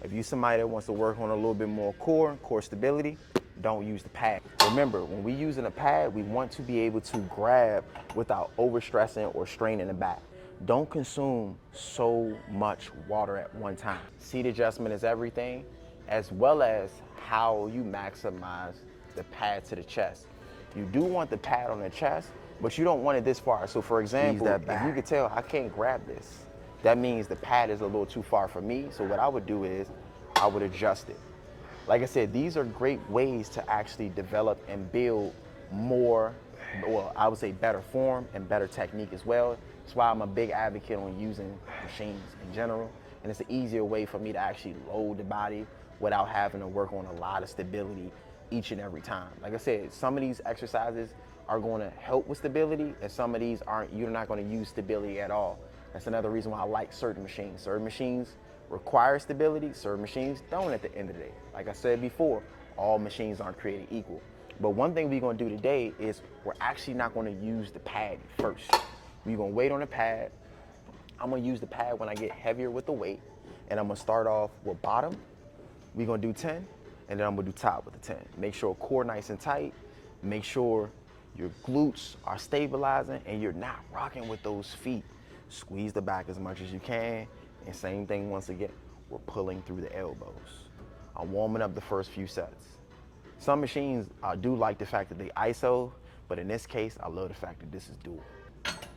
If you're somebody that wants to work on a little bit more core stability, don't use the pad. Remember, when we're using a pad, we want to be able to grab without overstressing or straining the back. Don't consume so much water at one time. Seat adjustment is everything, as well as how you maximize the pad to the chest. You do want the pad on the chest, but you don't want it this far. So for example, if you can tell I can't grab this, that means the pad is a little too far for me. So what I would do is I would adjust it. Like I said, these are great ways to actually develop and build more, well, I would say better form and better technique as well. That's why I'm a big advocate on using machines in general. And it's an easier way for me to actually load the body without having to work on a lot of stability each and every time. Like I said, some of these exercises are going to help with stability, and some of these aren't. You're not going to use stability at all. That's another reason why I like certain machines. Certain machines require stability, certain machines don't at the end of the day. Like I said before, all machines aren't created equal. But one thing we're gonna do today is we're actually not gonna use the pad first. We're gonna wait on the pad. I'm gonna use the pad when I get heavier with the weight, and I'm gonna start off with bottom. We're gonna do 10, and then I'm gonna do top with the 10. Make sure core nice and tight. Make sure your glutes are stabilizing and you're not rocking with those feet. Squeeze the back as much as you can. And same thing once again, we're pulling through the elbows. I'm warming up the first few sets. Some machines, I do like the fact that they ISO, but in this case, I love the fact that this is dual.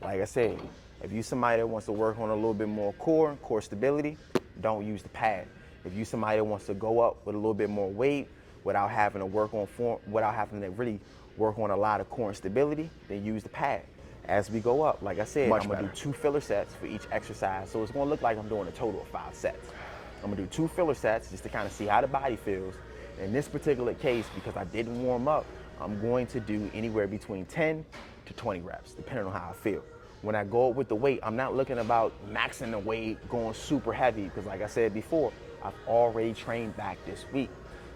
Like I said, if you're somebody that wants to work on a little bit more core stability, don't use the pad. If you're somebody that wants to go up with a little bit more weight without having to work on form, without having to really work on a lot of core and stability, then use the pad. As we go up, like I said, I'm gonna do 2 filler sets for each exercise. So it's gonna look like I'm doing a total of 5 sets. I'm gonna do 2 filler sets just to kind of see how the body feels. In this particular case, because I didn't warm up, I'm going to do anywhere between 10 to 20 reps, depending on how I feel. When I go up with the weight, I'm not looking about maxing the weight, going super heavy, because like I said before, I've already trained back this week.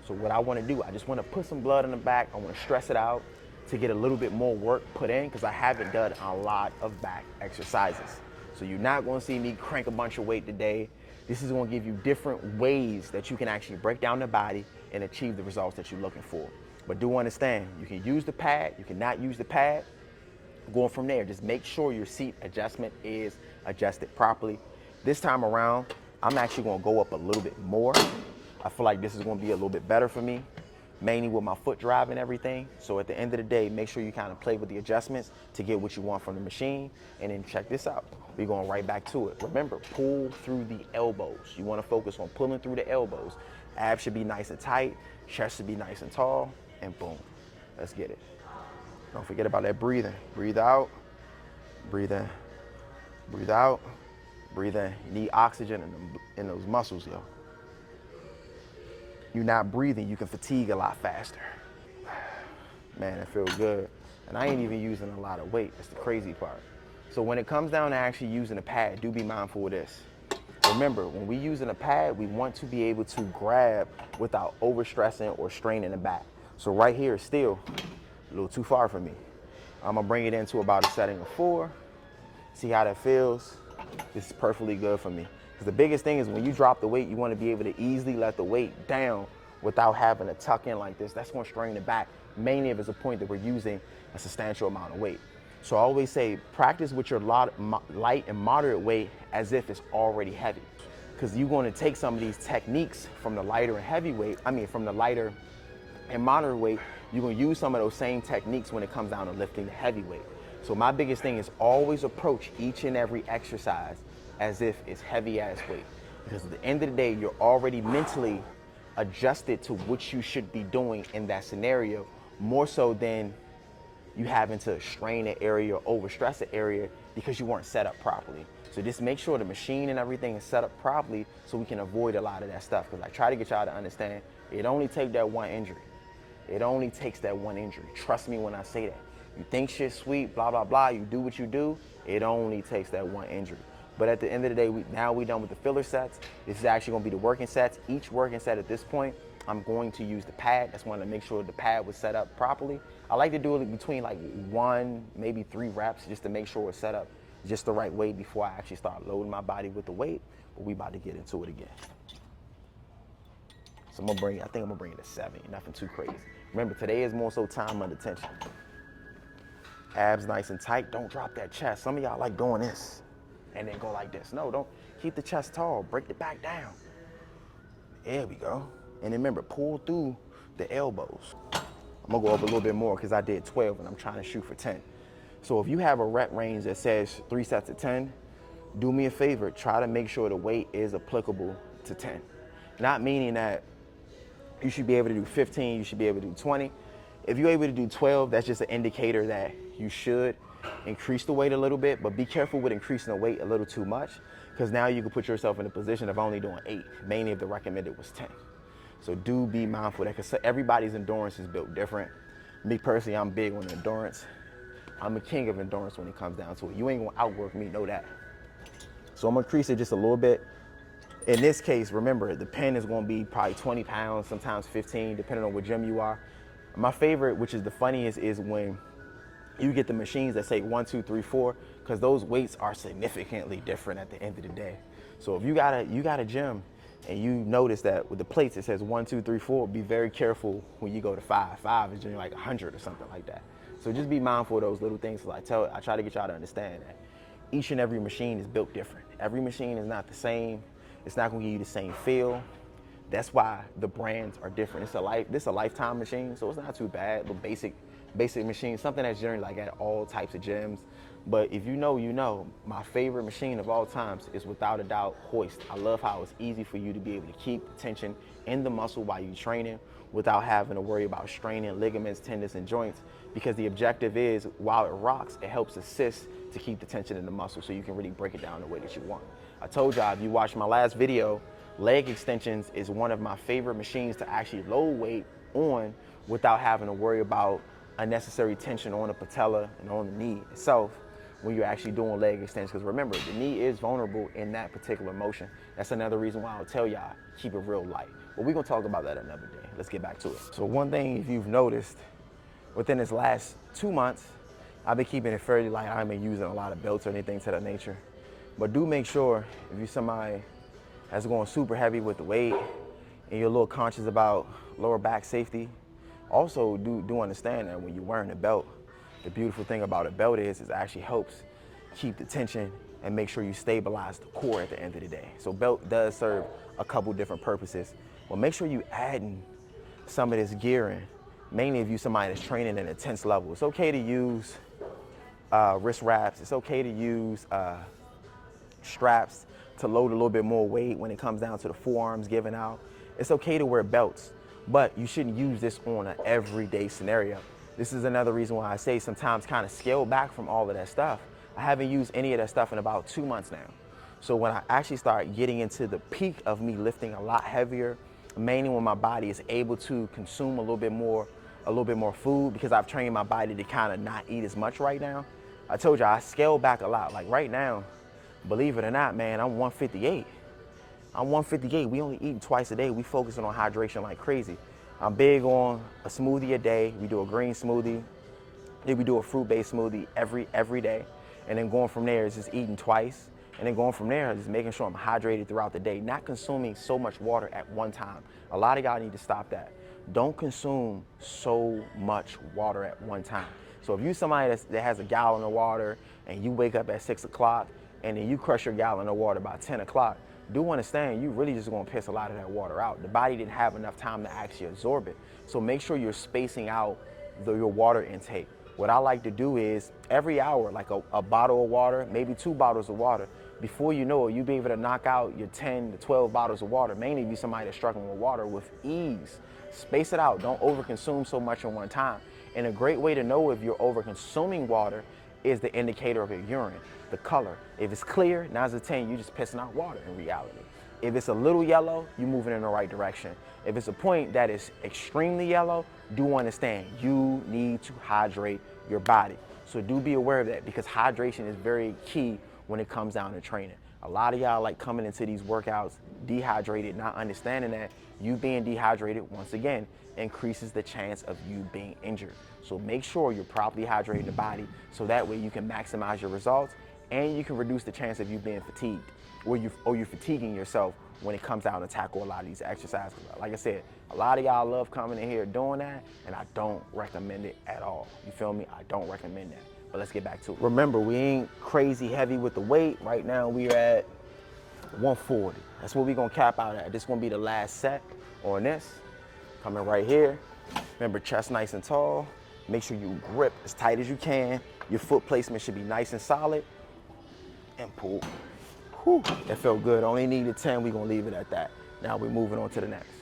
So what I wanna do, I just wanna put some blood in the back, I wanna stress it out to get a little bit more work put in, because I haven't done a lot of back exercises. So you're not gonna see me crank a bunch of weight today. This is gonna give you different ways that you can actually break down the body and achieve the results that you're looking for. But do understand, you can use the pad, you cannot use the pad. Going from there, just make sure your seat adjustment is adjusted properly. This time around, I'm actually gonna go up a little bit more. I feel like this is gonna be a little bit better for me, mainly with my foot drive and everything. So at the end of the day, make sure you kind of play with the adjustments to get what you want from the machine. And then check this out, we're going right back to it. Remember, pull through the elbows. You wanna focus on pulling through the elbows. Abs should be nice and tight, chest should be nice and tall, and boom, let's get it. Don't forget about that breathing. Breathe out, breathe in, breathe out, breathe in. You need oxygen in those muscles, yo. You're not breathing, you can fatigue a lot faster. Man, it feels good. And I ain't even using a lot of weight, that's the crazy part. So when it comes down to actually using a pad, do be mindful of this. Remember, when we're using a pad, we want to be able to grab without overstressing or straining the back. So right here is still a little too far for me. I'm gonna bring it into about a setting of 4. See how that feels. This is perfectly good for me. Because the biggest thing is when you drop the weight, you want to be able to easily let the weight down without having to tuck in like this. That's going to strain the back, mainly if it's a point that we're using a substantial amount of weight. So I always say, practice with your light and moderate weight as if it's already heavy. Because you're going to take some of these techniques from the lighter and heavy weight, from the lighter and moderate weight, you're going to use some of those same techniques when it comes down to lifting the heavy weight. So my biggest thing is always approach each and every exercise as if it's heavy ass weight. Because at the end of the day, you're already mentally adjusted to what you should be doing in that scenario, more so than you having to strain an area or overstress an area because you weren't set up properly. So just make sure the machine and everything is set up properly so we can avoid a lot of that stuff. Because I try to get y'all to understand, it only takes that one injury. It only takes that one injury. Trust me when I say that. You think shit's sweet, blah, blah, blah, you do what you do, it only takes that one injury. But at the end of the day, now we're done with the filler sets. This is actually gonna be the working sets. Each working set at this point, I'm going to use the pad. That's wanted to make sure the pad was set up properly. I like to do it between like 1, maybe 3 reps just to make sure it's set up just the right way before I actually start loading my body with the weight. But we about to get into it again. So I think I'm gonna bring it to 70, nothing too crazy. Remember, today is more so time under tension. Abs nice and tight, don't drop that chest. Some of y'all like doing this and then go like this. No, don't, keep the chest tall, break the back down. There we go. And remember, pull through the elbows. I'm gonna go up a little bit more because I did 12 and I'm trying to shoot for 10. So if you have a rep range that says 3 sets of 10, do me a favor, try to make sure the weight is applicable to 10. Not meaning that you should be able to do 15, you should be able to do 20. If you're able to do 12, that's just an indicator that you should increase the weight a little bit, but be careful with increasing the weight a little too much, because now you can put yourself in a position of only doing 8, mainly if the recommended was 10. So do be mindful of that, because everybody's endurance is built different. Me personally, I'm big on endurance. I'm a king of endurance when it comes down to it. You ain't gonna outwork me, know that. So I'm gonna increase it just a little bit. In this case, remember, the pen is gonna be probably 20 pounds, sometimes 15, depending on what gym you are. My favorite, which is the funniest, is when you get the machines that say 1, 2, 3, 4, because those weights are significantly different at the end of the day. So if you got a gym and you notice that with the plates it says 1, 2, 3, 4, be very careful when you go to 5. 5 is generally like 100 or something like that. So just be mindful of those little things. I try to get y'all to understand that each and every machine is built different. Every machine is not the same. It's not gonna give you the same feel. That's why the brands are different. This is a Lifetime machine, so it's not too bad. The basic machine, something that's generally like at all types of gyms. But if you know, you know. My favorite machine of all times is without a doubt Hoist. I love how it's easy for you to be able to keep tension in the muscle while you're training without having to worry about straining ligaments, tendons, and joints. Because the objective is, while it rocks, it helps assist to keep the tension in the muscle so you can really break it down the way that you want. I told y'all, if you watched my last video, leg extensions is one of my favorite machines to actually load weight on without having to worry about unnecessary tension on the patella and on the knee itself when you're actually doing leg extensions. Because remember, the knee is vulnerable in that particular motion. That's another reason why I'll tell y'all, keep it real light. But we're gonna talk about that another day. Let's get back to it. So one thing, if you've noticed, within this last 2 months, I've been keeping it fairly light. I haven't been using a lot of belts or anything to that nature. But do make sure, if you're somebody that's going super heavy with the weight and you're a little conscious about lower back safety, also do understand that when you're wearing a belt, the beautiful thing about a belt is it actually helps keep the tension and make sure you stabilize the core at the end of the day. So belt does serve a couple different purposes. But make sure you adding some of this gearing, mainly if you're somebody that's training at an intense level. It's okay to use wrist wraps. It's okay to use straps to load a little bit more weight when it comes down to the forearms giving out. It's okay to wear belts, but you shouldn't use this on an everyday scenario. This is another reason why I say sometimes kind of scale back from all of that stuff. I haven't used any of that stuff in about 2 months now. So when I actually start getting into the peak of me lifting a lot heavier, mainly when my body is able to consume a little bit more food, because I've trained my body to kind of not eat as much right now. I told you I scale back a lot. Like right now, believe it or not, man, I'm 158. I'm 158. We only eating twice a day. We focusing on hydration like crazy. I'm big on a smoothie a day. We do a green smoothie. Then we do a fruit-based smoothie every day. And then going from there is just eating twice. And then going from there is making sure I'm hydrated throughout the day, not consuming so much water at one time. A lot of y'all need to stop that. Don't consume so much water at one time. So if you're somebody that has a gallon of water and you wake up at 6 o'clock and then you crush your gallon of water by 10 o'clock, do understand you really just gonna piss a lot of that water out. The body didn't have enough time to actually absorb it. So make sure you're spacing out your water intake. What I like to do is every hour, like a bottle of water, maybe 2 bottles of water. Before you know it, you'll be able to knock out your 10 to 12 bottles of water, mainly if you're somebody that's struggling with water, with ease. Space it out, don't overconsume so much in one time. And a great way to know if you're overconsuming water is the indicator of your urine, the color. If it's clear, 9 out of 10, you're just pissing out water in reality. If it's a little yellow, you're moving in the right direction. If it's a point that is extremely yellow, do understand you need to hydrate your body. So do be aware of that, because hydration is very key when it comes down to training. A lot of y'all like coming into these workouts dehydrated, not understanding that you being dehydrated, once again, increases the chance of you being injured. So make sure you're properly hydrating the body so that way you can maximize your results and you can reduce the chance of you being fatigued or you're fatiguing yourself when it comes down to tackle a lot of these exercises. Like I said, a lot of y'all love coming in here doing that, and I don't recommend it at all. You feel me? I don't recommend that. But let's get back to it. Remember, we ain't crazy heavy with the weight. Right now, we're at 140. That's what we're gonna cap out at. This is gonna be the last set on this. Coming right here. Remember, chest nice and tall. Make sure you grip as tight as you can. Your foot placement should be nice and solid. And pull. Whew, that felt good. Only needed 10, we're gonna leave it at that. Now we're moving on to the next.